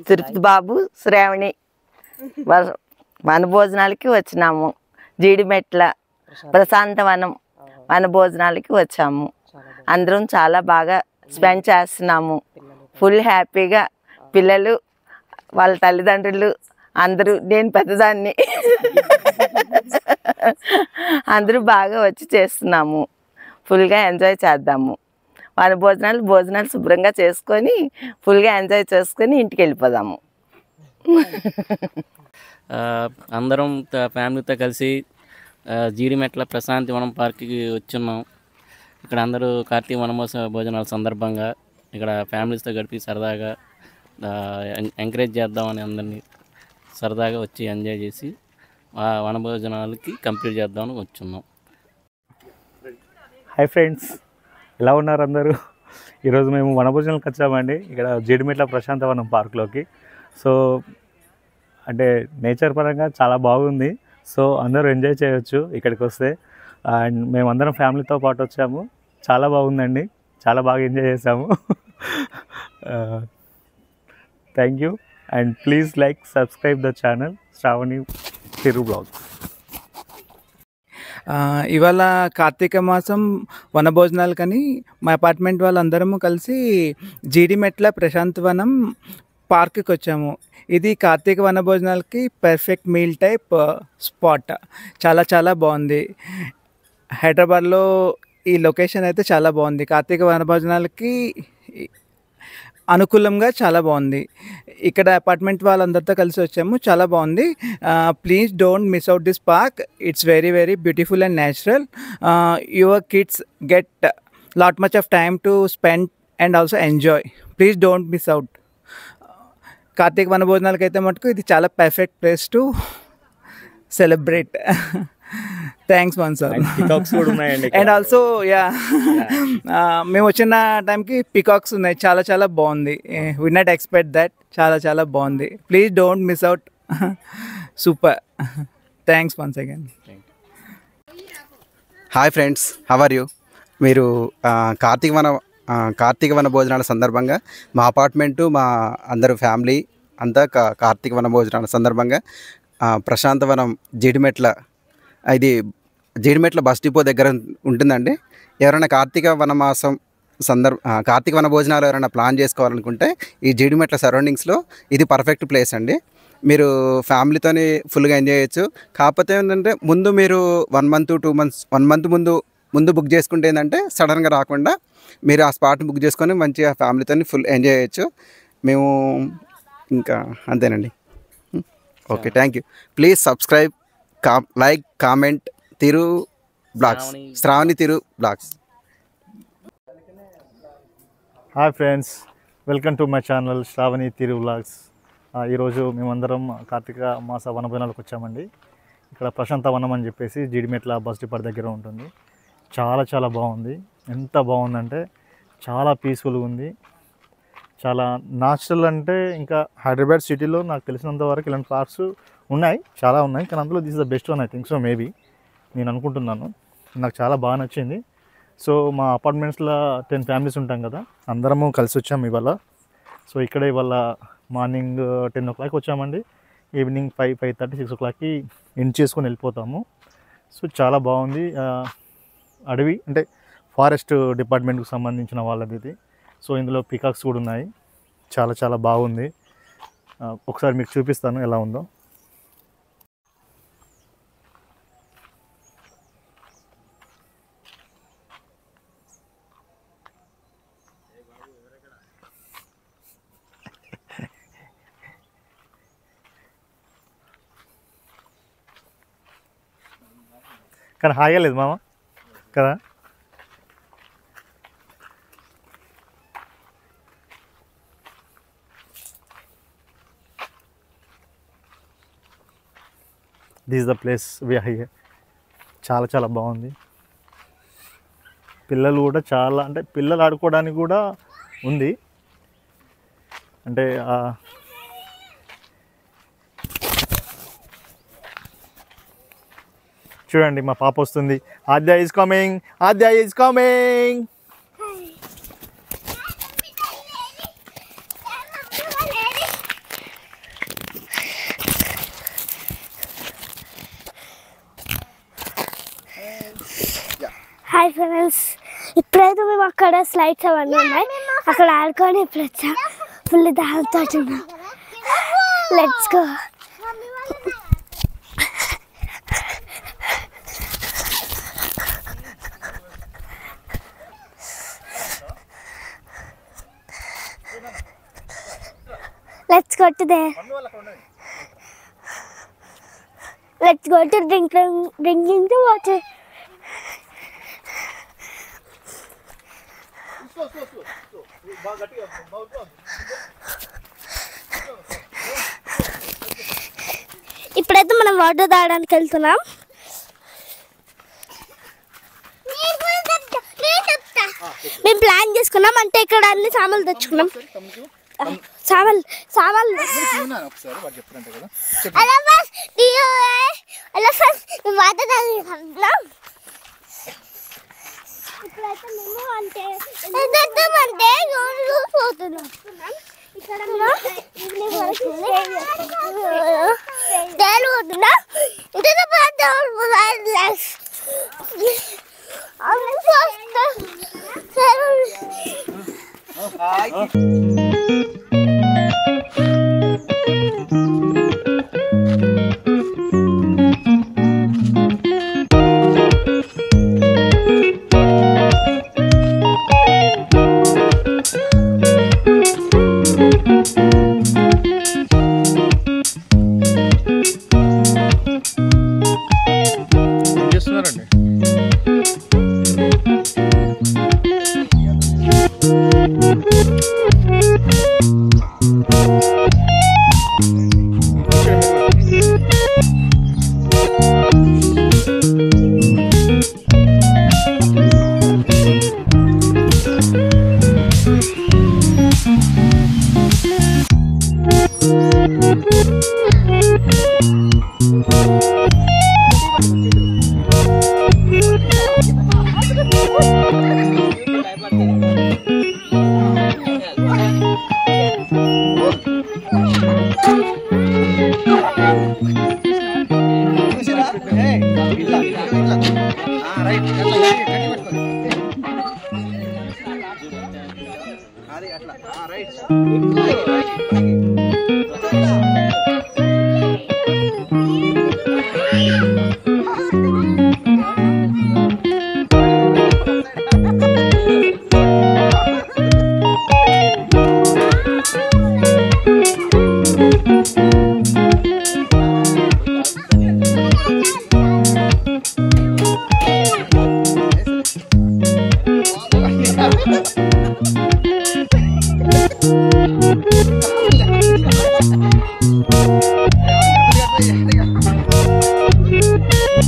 తిరుపతి బాబు, శ్రావణి వనభోజనాలకి వచ్చినాము. జీడిమెట్ల ప్రశాంతవనం వనభోజనాలకి వచ్చాము. అందరం చాలా బాగా స్పెండ్ చేస్తున్నాము. ఫుల్ హ్యాపీగా పిల్లలు, వాళ్ళ తల్లిదండ్రులు అందరూ, నేను పెద్దదాన్ని, అందరూ బాగా వచ్చి చేస్తున్నాము. ఫుల్గా ఎంజాయ్ చేద్దాము. భోజనాలు శుభ్రంగా చేసుకొని ఫుల్గా ఎంజాయ్ చేసుకొని ఇంటికి వెళ్ళిపోదాము. అందరం ఫ్యామిలీతో కలిసి జీడిమెట్ల ప్రశాంతివనం పార్క్కి వచ్చున్నాం. ఇక్కడ అందరూ కార్తీక వనమోత్సవ భోజనాల సందర్భంగా ఇక్కడ ఫ్యామిలీస్తో గడిపి సరదాగా ఎంకరేజ్ చేద్దామని అందరినీ సరదాగా వచ్చి ఎంజాయ్ చేసి వనభోజనాలకి కంప్లీట్ చేద్దామని వచ్చున్నాం. హాయ్ ఫ్రెండ్స్, ఎలా ఉన్నారు అందరూ? ఈరోజు మేము వనభోజనాలకు వచ్చామండి ఇక్కడ జీడిమెట్ల ప్రశాంతవనం పార్క్లోకి. సో అంటే నేచర్ పరంగా చాలా బాగుంది. సో అందరూ ఎంజాయ్ చేయొచ్చు ఇక్కడికి వస్తే. అండ్ మేమందరం ఫ్యామిలీతో పాటు వచ్చాము. చాలా బాగుందండి, చాలా బాగా ఎంజాయ్ చేసాము. Thank you and please like, subscribe the channel Sravani Thiru blogs. ఇవాళ కార్తీక మాసం వనభోజనాలు కానీ మా అపార్ట్మెంట్ వాళ్ళందరము కలిసి జీడిమెట్ల ప్రశాంతవనం పార్క్కి వచ్చాము. ఇది కార్తీక వనభోజనాలకి పర్ఫెక్ట్ మీల్ టైప్ స్పాట్. చాలా చాలా బాగుంది. హైదరాబాద్లో ఈ లొకేషన్ అయితే చాలా బాగుంది. కార్తీక వనభోజనాలకి అనుకూలంగా చాలా బాగుంది. ఇక్కడ అపార్ట్మెంట్ వాళ్ళందరితో కలిసి వచ్చాము. చాలా బాగుంది. Please don't miss out this park. It's very very beautiful and natural. Your kids get lot much of time to spend and also enjoy. Please don't miss out. Karthika వనభోజనాలకి అయితే మటుకు ఇది చాలా perfect place to celebrate. Thanks one sir. And also మేము వచ్చిన టైంకి peacocks ఉన్నాయి. చాలా చాలా బాగుంది. We not expect that. చాలా చాలా బాగుంది. Please don't miss out. Super. Thanks once again. Hi friends, how are you? మీరు కార్తీక వన భోజనాల సందర్భంగా మా అపార్ట్మెంటు, మా అందరూ ఫ్యామిలీ అంతా కార్తీక వన భోజనాల సందర్భంగా ప్రశాంతవనం జీడిమెట్ల బస్ డిపో దగ్గర ఉంటుందండి. ఎవరైనా కార్తీక వన భోజనాలు ఎవరైనా ప్లాన్ చేసుకోవాలనుకుంటే ఈ జీడిమెట్ల సరౌండింగ్స్లో ఇది పర్ఫెక్ట్ ప్లేస్ అండి. మీరు ఫ్యామిలీతోని ఫుల్గా ఎంజాయ్ చేయొచ్చు. కాకపోతే ఏంటంటే ముందు మీరు 1 month 2 months 1 month ముందు బుక్ చేసుకుంటే ఏంటంటే సడన్గా రాకుండా మీరు ఆ స్పాట్ బుక్ చేసుకొని మంచిగా ఫ్యామిలీతో ఫుల్ ఎంజాయ్ చేయొచ్చు. మేము ఇంకా అంతేనండి. Okay, thank you. Please subscribe, like, comment Thiru blogs, Sravani Thiru blogs. Hi friends, welcome to my channel Sravani Thiru blogs. ఈరోజు మేమందరం కార్తీక మాస వనభోజనాలకు వచ్చామండి. ఇక్కడ ప్రశాంతవనం అని చెప్పేసి జీడిమెట్ల బస్ డిపో దగ్గర ఉంటుంది. చాలా చాలా బాగుంది. ఎంత బాగుందంటే చాలా పీస్ఫుల్గా ఉంది. చాలా న్యాచురల్. అంటే ఇంకా హైదరాబాద్ సిటీలో నాకు తెలిసినంత వరకు ఇలాంటి పార్క్స్ ఉన్నాయి, చాలా ఉన్నాయి. కానీ అందులో this is the best one I think so. Maybe నేను అనుకుంటున్నాను. నాకు చాలా బాగా నచ్చింది. సో మా అపార్ట్మెంట్స్లో 10 ఫ్యామిలీస్ ఉంటాం కదా, అందరము కలిసి వచ్చాము ఇవాళ. సో ఇక్కడ ఇవాళ మార్నింగ్ 10 o'clock వచ్చామండి. ఈవినింగ్ 5, 5:30, 6 o'clockకి ఎండ్ చేసుకొని వెళ్ళిపోతాము. సో చాలా బాగుంది. అడవి అంటే ఫారెస్ట్ డిపార్ట్మెంట్కి సంబంధించిన వాళ్ళది ఇది. సో ఇందులో పికాక్స్ కూడా ఉన్నాయి. చాలా చాలా బాగుంది. ఒకసారి మీకు చూపిస్తాను ఎలా ఉందో. కానీ హాయిగా లేదు మామ కదా. This the place we are here. చాలా చాలా బాగుంది. పిల్లలు కూడా చాలా, అంటే పిల్లలు ఆడుకోవడానికి కూడా ఉంది. అంటే చూడండి మా పాప వస్తుంది. Aadya is coming, Aadya is coming. Hi friends, ఇప్పుడైతే మేము అక్కడ స్లైడ్స్ అవన్నీ ఉన్నాయి, అక్కడ ఆడుకొని ఇప్పుడు వచ్చాం. ఫుల్ దాంతో ఉన్నాం. Let's go. Let's go to there. Let's go to drinking the water. ఇప్పుడైతే మనం వాటర్ తాగడానికి వెళ్తున్నాం. మేము ప్లాన్ చేసుకున్నాం, అంటే ఇక్కడ అన్ని సామాన్లు తెచ్చుకున్నాం. సామాన్లు వాటర్ తాగుతున్నాం. ఇప్పుడైతే మేము అంటే పోతున్నాం. ఇక్కడ ఈవినింగ్ వరకు తేలిపోతున్నా.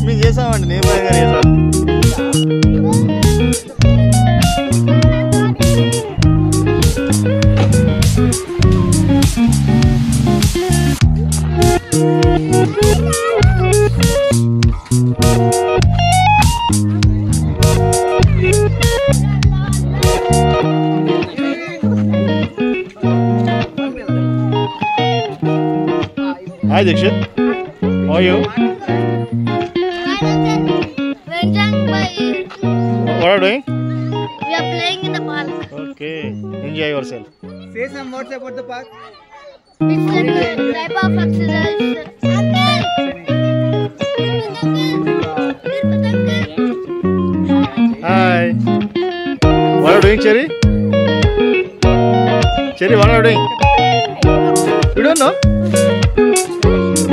మేము చేసామండి, నేను చేసాను. Hi Dikshit, how are you? What are you doing? We are playing in the park. Okay, enjoy yourself. Say some words about the park. It's like a type of exercise. Hi. What are you doing, Cherry? Cherry, what are you doing? You don't know?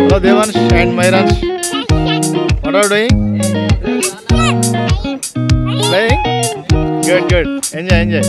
Hello, Devansh and Myransh. What are you doing? Playing? Good, good. Enjoy, enjoy.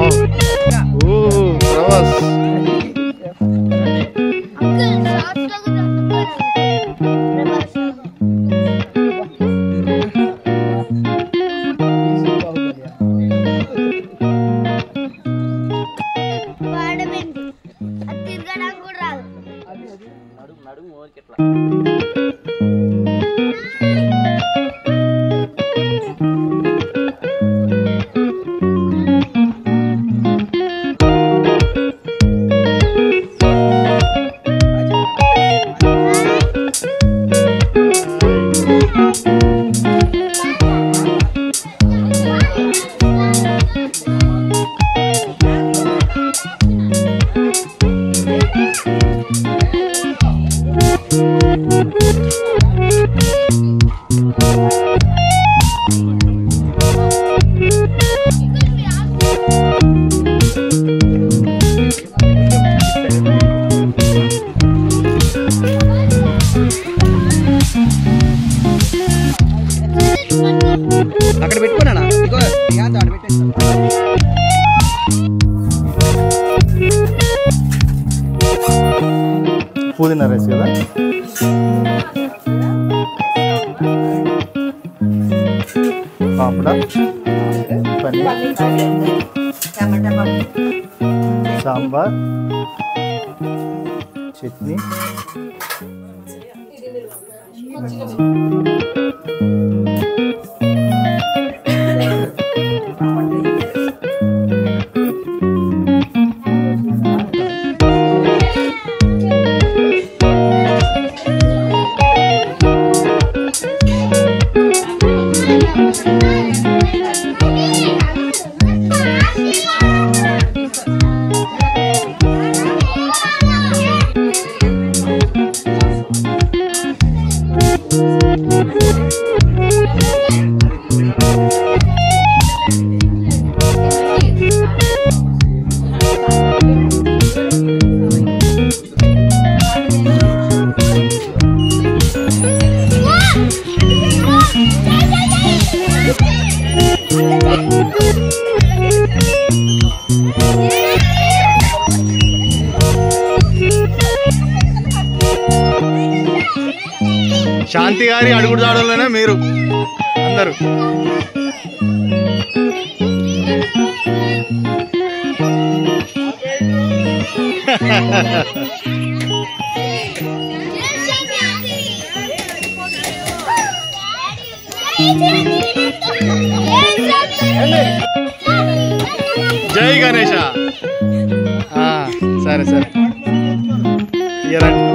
Oh. నడుము ఊరికి ఇట్లా. అక్కడ పెట్టుకున్నానా ఇగో ఆడ పెట్టేస్తా. పుదీనా rice కదా. పాపడ, పన్నీర్, సాంబార్, చట్నీ, శాంతి గారి అడుగుదాడులోనే మీరు అందరూ. జై గణేష. సరే సరే ఇయ్యరండి.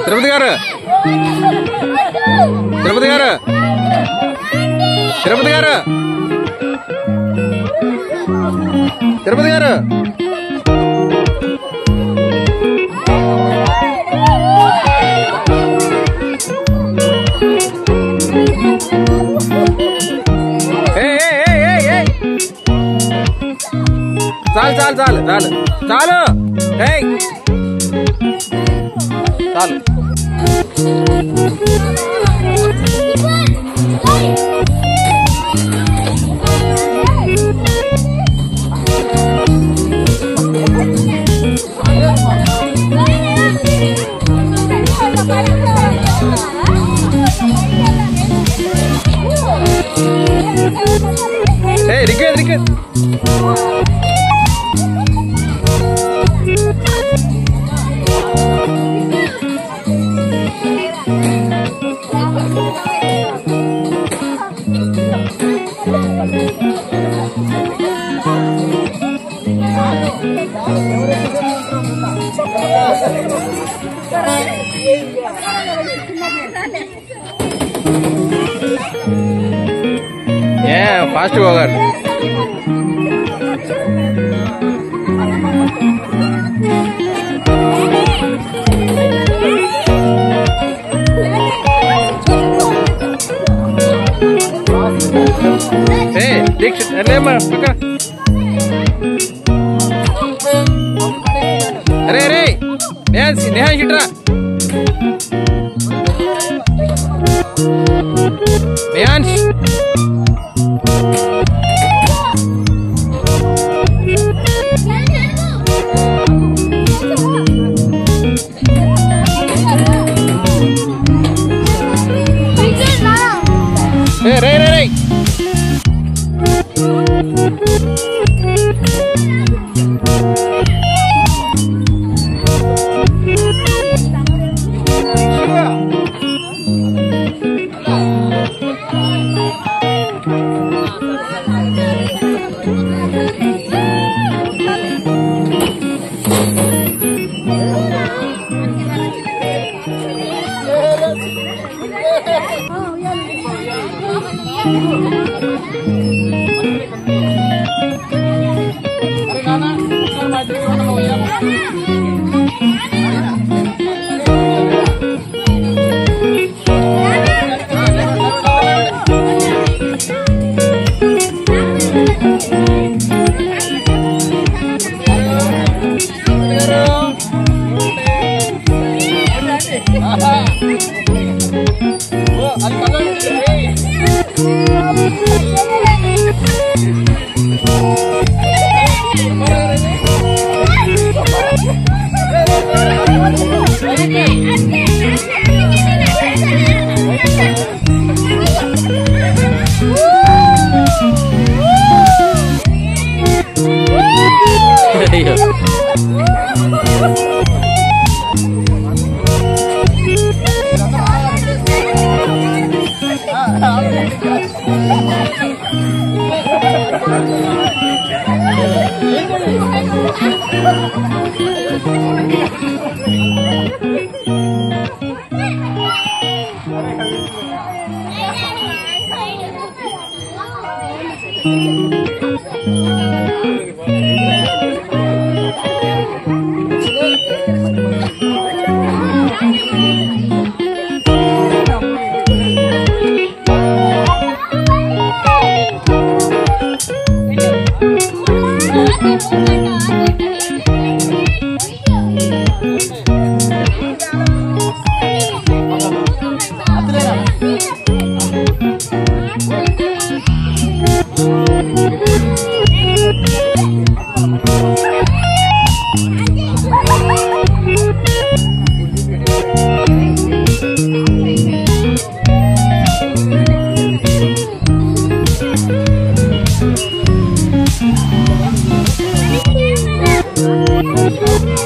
తిరుపతి గారు తిరుపతి గారు తిరుపతి గారు తిరుపతి గారు చాలు చాలు చాలు చాలు చాలు చాలు రికేట్ రికేట్ ఫాస్ట్ పోగాలి దీక్షిత్ అరే అరే నేహా ఇట్రా నేహాన్స్ రే రే రే Thank you.